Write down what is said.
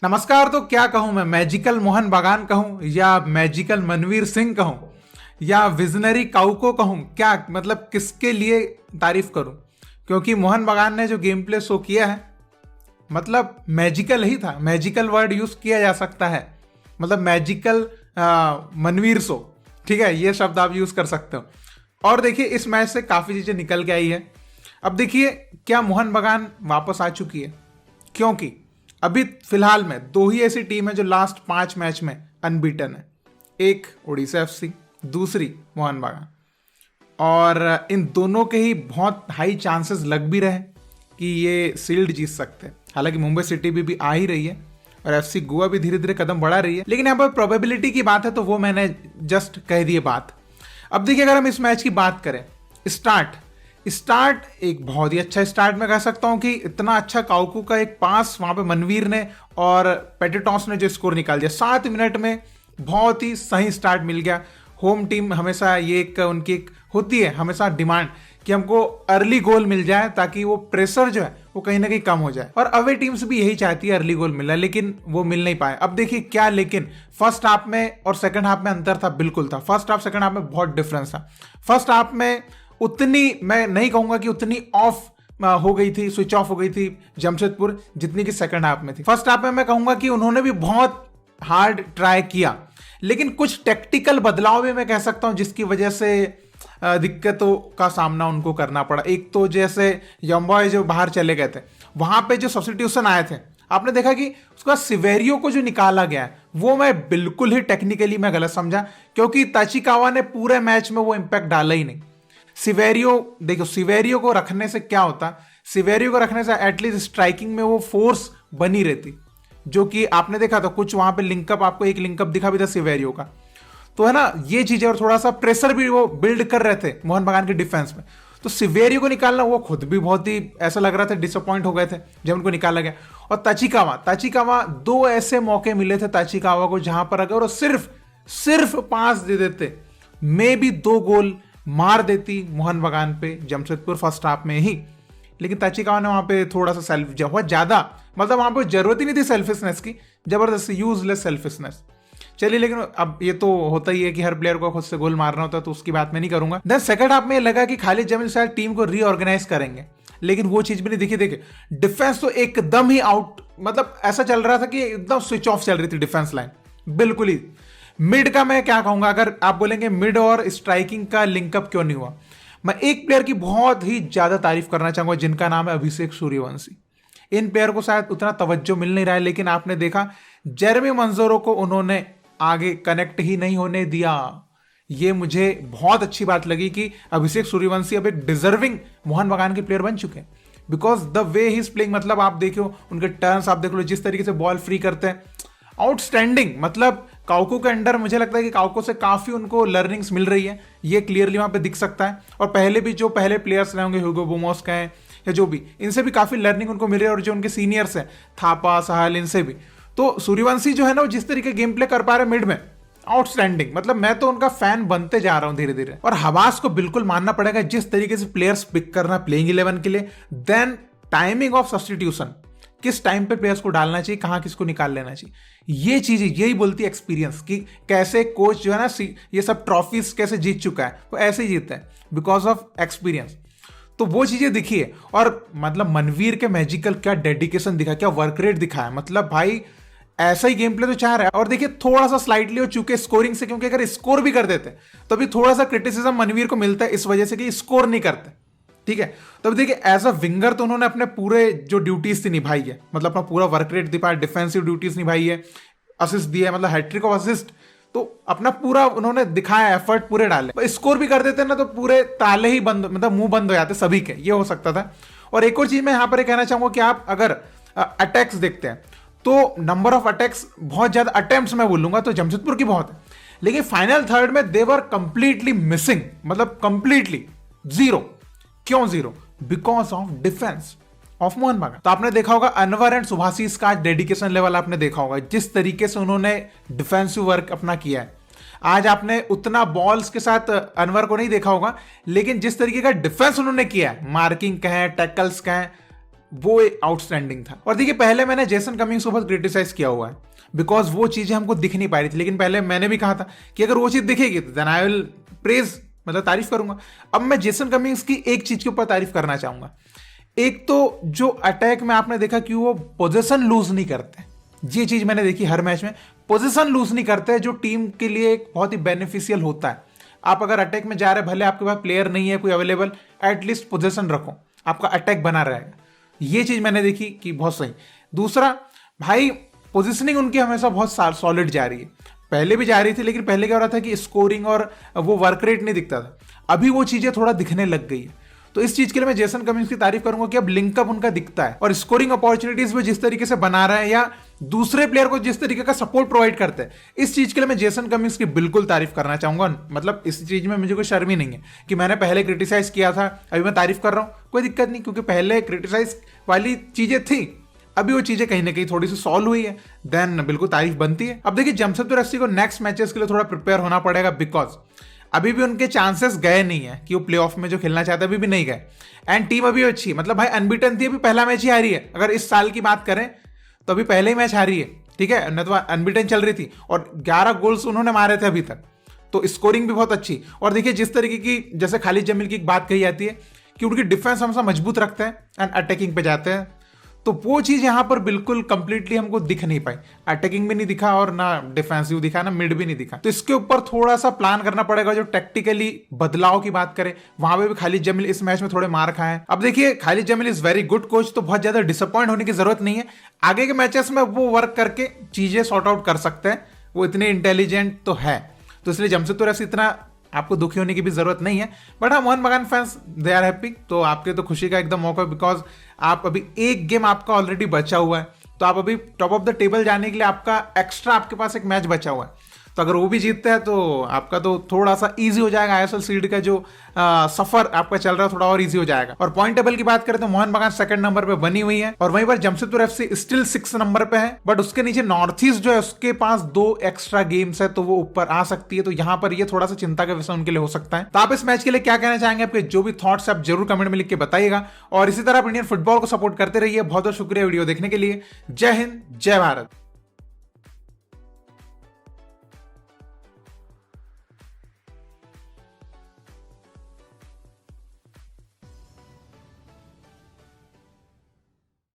नमस्कार। तो क्या कहूं मैं, मैजिकल मोहन बागान कहूं या मैजिकल मनवीर सिंह कहूं या विजनरी काउको कहूं, क्या मतलब किसके लिए तारीफ करूं? क्योंकि मोहन बागान ने जो गेम प्ले शो किया है मतलब मैजिकल ही था। मैजिकल वर्ड यूज किया जा सकता है, मतलब मैजिकल मनवीर शो, ठीक है, ये शब्द आप यूज कर सकते हो। और देखिए इस मैच से काफी चीजें निकल के आई है। अब देखिए क्या मोहन बागान वापस आ चुकी है, क्योंकि अभी फिलहाल में दो ही ऐसी टीम है जो लास्ट 5 मैच में अनबीटन है। एक उड़ीसा एफसी, दूसरी मोहन बागान। और इन दोनों के ही बहुत हाई चांसेस लग भी रहे कि ये सील्ड जीत सकते हैं। हालांकि मुंबई सिटी भी आ ही रही है और एफसी गोवा भी धीरे धीरे कदम बढ़ा रही है, लेकिन यहाँ पर प्रोबेबिलिटी की बात है तो वो मैंने जस्ट कह दी बात। अब देखिए अगर हम इस मैच की बात करें, स्टार्ट एक बहुत ही अच्छा स्टार्ट मैं कह सकता हूं कि इतना अच्छा काउकू का एक पास वहां पे मनवीर ने और पेटेटॉस ने जो स्कोर निकाल दिया 7 मिनट में, बहुत ही सही स्टार्ट मिल गया। होम टीम हमेशा ये उनकी एक होती है हमेशा डिमांड कि हमको अर्ली गोल मिल जाए ताकि वो प्रेशर जो है वो कहीं ना कहीं कम हो जाए, और अवे टीम्स भी यही चाहती है अर्ली गोल मिलना, लेकिन वो मिल नहीं पाए। अब देखिए क्या, लेकिन फर्स्ट हाफ में और सेकंड हाफ में अंतर था, बिल्कुल था। फर्स्ट हाफ सेकंड हाफ में बहुत डिफरेंस था। फर्स्ट हाफ में उतनी मैं नहीं कहूंगा कि उतनी ऑफ हो गई थी, स्विच ऑफ हो गई थी जमशेदपुर जितनी कि सेकंड हाफ में थी। फर्स्ट हाफ में मैं कहूंगा कि उन्होंने भी बहुत हार्ड ट्राई किया, लेकिन कुछ टेक्टिकल बदलाव भी मैं कह सकता हूं जिसकी वजह से दिक्कतों का सामना उनको करना पड़ा। एक तो जैसे यम्बॉय जो बाहर चले गए थे, वहां पे जो सब्स्टिट्यूशन आए थे, आपने देखा कि उसका सिवेरियो को जो निकाला गया है वो मैं बिल्कुल ही टेक्निकली मैं गलत समझा, क्योंकि ताचिकावा ने पूरे मैच में वो इंपैक्ट डाला ही नहीं। सिवेरियो देखो, सिवेरियो को रखने से क्या होता, सिवेरियो को रखने से एटलीस्ट स्ट्राइकिंग में वो फोर्स बनी रहती, जो कि आपने देखा था कुछ वहां पे लिंकअप, आपको एक लिंकअप दिखा भी था सिवेरियो का, तो है ना ये चीजें। और थोड़ा सा प्रेशर भी वो बिल्ड कर रहे थे मोहन बागान के डिफेंस में, तो सिवेरियो को निकालना वो खुद भी बहुत ही ऐसा लग रहा था, डिसअपॉइंट हो गए थे जब उनको निकाला गया। और ताचिकावा 2 ऐसे मौके मिले थे ताचिकावा को जहां पर अगर वो सिर्फ पास दे देते, मे भी 2 गोल मार देती मोहन बागान पे जमशेदपुर फर्स्ट हाफ में ही। लेकिन ताचिकावा ने वहां पे थोड़ा सा बहुत ज्यादा, मतलब वहां पे जरूरत ही नहीं थी सेल्फिशनेस की, जबरदस्त यूजलेस सेल्फिशनेस। चलिए, लेकिन अब ये तो होता ही है कि हर प्लेयर को खुद से गोल मारना होता है, तो उसकी बात मैं नहीं करूंगा। देन सेकंड हाफ में लगा कि खालिद जमील शायद टीम को रीऑर्गेनाइज करेंगे, लेकिन वो चीज भी नहीं दिखी। देखिए डिफेंस तो एकदम ही आउट, मतलब ऐसा चल रहा था कि एकदम स्विच ऑफ चल रही थी डिफेंस लाइन, बिल्कुल ही। मिड का मैं क्या कहूंगा, अगर आप बोलेंगे मिड और स्ट्राइकिंग का लिंकअप क्यों नहीं हुआ, मैं एक प्लेयर की बहुत ही ज्यादा तारीफ करना चाहूंगा जिनका नाम है अभिषेक सूर्यवंशी। इन प्लेयर को शायद उतना तवज्जो मिल नहीं रहा है, लेकिन आपने देखा जेरेमी मंजोरो को उन्होंने आगे कनेक्ट ही नहीं होने दिया। ये मुझे बहुत अच्छी बात लगी कि अभिषेक सूर्यवंशी अब एक डिजर्विंग मोहन बागान के प्लेयर बन चुके हैं, because the way he is playing, मतलब आप देखो उनके टर्न्स, आप देख लो जिस तरीके से बॉल फ्री करते हैं, आउटस्टैंडिंग। मतलब काउको के अंडर मुझे लगता है कि काउको से काफी उनको लर्निंग्स मिल रही है, ये क्लियरली वहां पे दिख सकता है। और पहले भी जो पहले प्लेयर्स रहे होंगे, ह्यूगो बोमोस का है या जो भी, इनसे भी काफी लर्निंग उनको मिल रही है, और जो उनके सीनियर्स हैं थापा सहल, इनसे भी। तो सूर्यवंशी जो है ना, वो जिस तरीके गेम प्ले कर पा रहे मिड में, आउटस्टैंडिंग। मतलब मैं तो उनका फैन बनते जा रहा हूं धीरे धीरे। और हवास को बिल्कुल मानना पड़ेगा, जिस तरीके से प्लेयर्स पिक करना प्लेइंग 11 के लिए, देन टाइमिंग ऑफ सब्स्टिट्यूशन, किस टाइम पे प्लेयर्स को डालना चाहिए, कहां किसको निकाल लेना चाहिए, ये चीजें यही बोलती है एक्सपीरियंस, कि कैसे कोच जो है ना ये सब ट्रॉफीज कैसे जीत चुका है, वो ऐसे ही जीतता है बिकॉज ऑफ एक्सपीरियंस। तो वो चीजें दिखी है। और मतलब मनवीर के मैजिकल क्या डेडिकेशन दिखा, क्या वर्क रेट दिखाया, मतलब भाई ऐसा ही गेम प्ले तो चाह रहा है। और देखिए थोड़ा सा स्लाइटली हो चुके स्कोरिंग से, क्योंकि अगर स्कोर भी कर देते तो भी थोड़ा सा क्रिटिसिज्म मनवीर को मिलता है इस वजह से कि स्कोर नहीं करते, ठीक है। तो देखिए एज अ विंगर तो उन्होंने अपने पूरे जो ड्यूटीज थी निभाई है, मतलब अपना पूरा वर्क रेट दिखाया, डिफेंसिव ड्यूटीज निभाई है, असिस्ट दिया है, मतलब हैट्रिक ऑफ असिस्ट, तो अपना पूरा उन्होंने दिखाया, एफर्ट पूरे डाले। स्कोर भी कर देते ना तो पूरे ताले ही बंद, मतलब मुंह बंद हो जाते सभी के, ये हो सकता था। और एक और चीज मैं यहां पर कहना चाहूंगा कि आप अगर अटैक्स देखते हैं तो नंबर ऑफ अटैक्स बहुत ज्यादा, अटेम्प्ट्स मैं बोलूंगा तो जमशेदपुर की बहुत है, लेकिन फाइनल थर्ड में दे वर कंप्लीटली मिसिंग, मतलब कंप्लीटली जीरो। क्यों zero? Because of defence of Mohan बागान। तो आपने देखा होगा अनवर एंड सुभाषिस का डेडिकेशन लेवल आपने देखा होगा, जिस तरीके से उन्होंने डिफेंसिव वर्क अपना किया है। आज आपने उतना बॉल्स के साथ अनवर को नहीं देखा होगा, लेकिन जिस तरीके का डिफेंस उन्होंने किया है, मार्किंग कहें, टैकल्स कहें, वो आउटस्टैंडिंग था। और देखिए पहले मैंने जेसन कमिंग्स को बहुत क्रिटिसाइज किया हुआ है बिकॉज वो चीजें हमको दिख नहीं पा रही थी, लेकिन पहले मैंने भी कहा था कि अगर वो चीज दिखेगी तो देन आई विल प्रेज, मतलब तारीफ करूंगा। अब मैं जेसन कमिंग्स की एक चीज के ऊपर तारीफ करना चाहूंगा। एक तो जो अटैक में आपने देखा कि वो पोजीशन लूज नहीं करते, ये चीज मैंने देखी हर मैच में, पोजीशन लूज नहीं करते, जो टीम के लिए एक बहुत ही बेनिफिशियल होता है। आप अगर अटैक में जा रहे भले आपके पास प्लेयर नहीं है कोई अवेलेबल, एटलीस्ट पोजीशन रखो, आपका अटैक बना रहेगा। ये चीज मैंने देखी कि बहुत सही। दूसरा भाई पोजीशनिंग उनकी हमेशा बहुत सॉलिड जा रही है, पहले भी जा रही थी, लेकिन पहले क्या हो रहा था कि स्कोरिंग और वो वर्क रेट नहीं दिखता था, अभी वो चीजें थोड़ा दिखने लग गई है। तो इस चीज के लिए मैं जेसन कमिंग्स की तारीफ करूंगा कि अब लिंकअप उनका दिखता है और स्कोरिंग अपॉर्चुनिटीज भी जिस तरीके से बना रहा है या दूसरे प्लेयर को जिस तरीके का सपोर्ट प्रोवाइड करते हैं, इस चीज के लिए मैं जेसन कमिंग्स की बिल्कुल तारीफ करना चाहूंगा। मतलब इस चीज में मुझे कोई शर्म ही नहीं है कि मैंने पहले क्रिटिसाइज किया था, अभी मैं तारीफ कर रहा हूं, कोई दिक्कत नहीं, क्योंकि पहले क्रिटिसाइज वाली चीजें थी, अभी वो चीजें कहीं ना कहीं थोड़ी सी सॉल्व हुई है, देन बिल्कुल तारीफ बनती है। अब देखिए जमशेदपुर एफसी को नेक्स्ट मैचेस के लिए थोड़ा प्रिपेयर होना पड़ेगा बिकॉज अभी भी उनके चांसेस गए नहीं है कि वो प्लेऑफ में जो खेलना चाहते अभी भी नहीं गए, एंड टीम अभी अच्छी, मतलब भाई अनबीटन थी, अभी पहला मैच ही हारी है। अगर इस साल की बात करें तो अभी पहले ही मैच हारी है, ठीक है, न तो अनबीटन चल रही थी और 11 गोल्स उन्होंने मारे थे अभी तक, तो स्कोरिंग भी बहुत अच्छी। और देखिए जिस तरीके की जैसे खालिद जमील की बात कही जाती है कि उनकी डिफेंस हमेशा मजबूत रखते हैं एंड अटैकिंग पे जाते हैं, तो वो चीज यहां पर बिल्कुल कंप्लीटली हमको दिख नहीं पाई, अटैकिंग भी नहीं दिखा और ना डिफेंसिव दिखा, ना मिड भी नहीं दिखा। तो इसके ऊपर थोड़ा सा प्लान करना पड़ेगा। जो टेक्टिकली बदलाव की बात करें, वहां पे भी खालिद जमील इस मैच में थोड़े मार खाए। अब देखिए Khalid Jamil is very good coach, तो बहुत ज्यादा डिसअपॉइंट होने की जरूरत नहीं है, आगे के मैचेस में वो वर्क करके चीजें सॉर्ट आउट कर सकते हैं, वो इतने इंटेलिजेंट तो है, तो इसलिए जमशेदपुर एफसी इतना आपको दुखी होने की भी जरूरत नहीं है। बट हाँ, मोहन बगान फैंस दे आर हैप्पी, तो आपके तो खुशी का एकदम मौका है बिकॉज आप अभी एक गेम आपका ऑलरेडी बचा हुआ है, तो आप अभी टॉप ऑफ द टेबल जाने के लिए आपका एक्स्ट्रा आपके पास एक मैच बचा हुआ है, तो अगर वो भी जीतते हैं तो आपका तो थोड़ा सा इजी हो जाएगा, आईएसएल सीड का जो सफर आपका चल रहा है थोड़ा और इजी हो जाएगा। और पॉइंट टेबल की बात करें तो मोहन बगान सेकंड नंबर पे बनी हुई है और वहीं पर जमशेदपुर एफसी स्टिल 6 नंबर पे है, बट उसके नीचे नॉर्थ ईस्ट जो है उसके पास 2 एक्स्ट्रा गेम्स है, तो वो ऊपर आ सकती है, तो यहाँ पर ये थोड़ा सा चिंता का विषय उनके लिए हो सकता है। तो आप इस मैच के लिए क्या कहना चाहेंगे, आपके जो भी थॉट्स आप जरूर कमेंट में लिख के बताइएगा और इसी तरह आप इंडियन फुटबॉल को सपोर्ट करते रहिए। बहुत बहुत शुक्रिया वीडियो देखने के लिए। जय हिंद, जय भारत।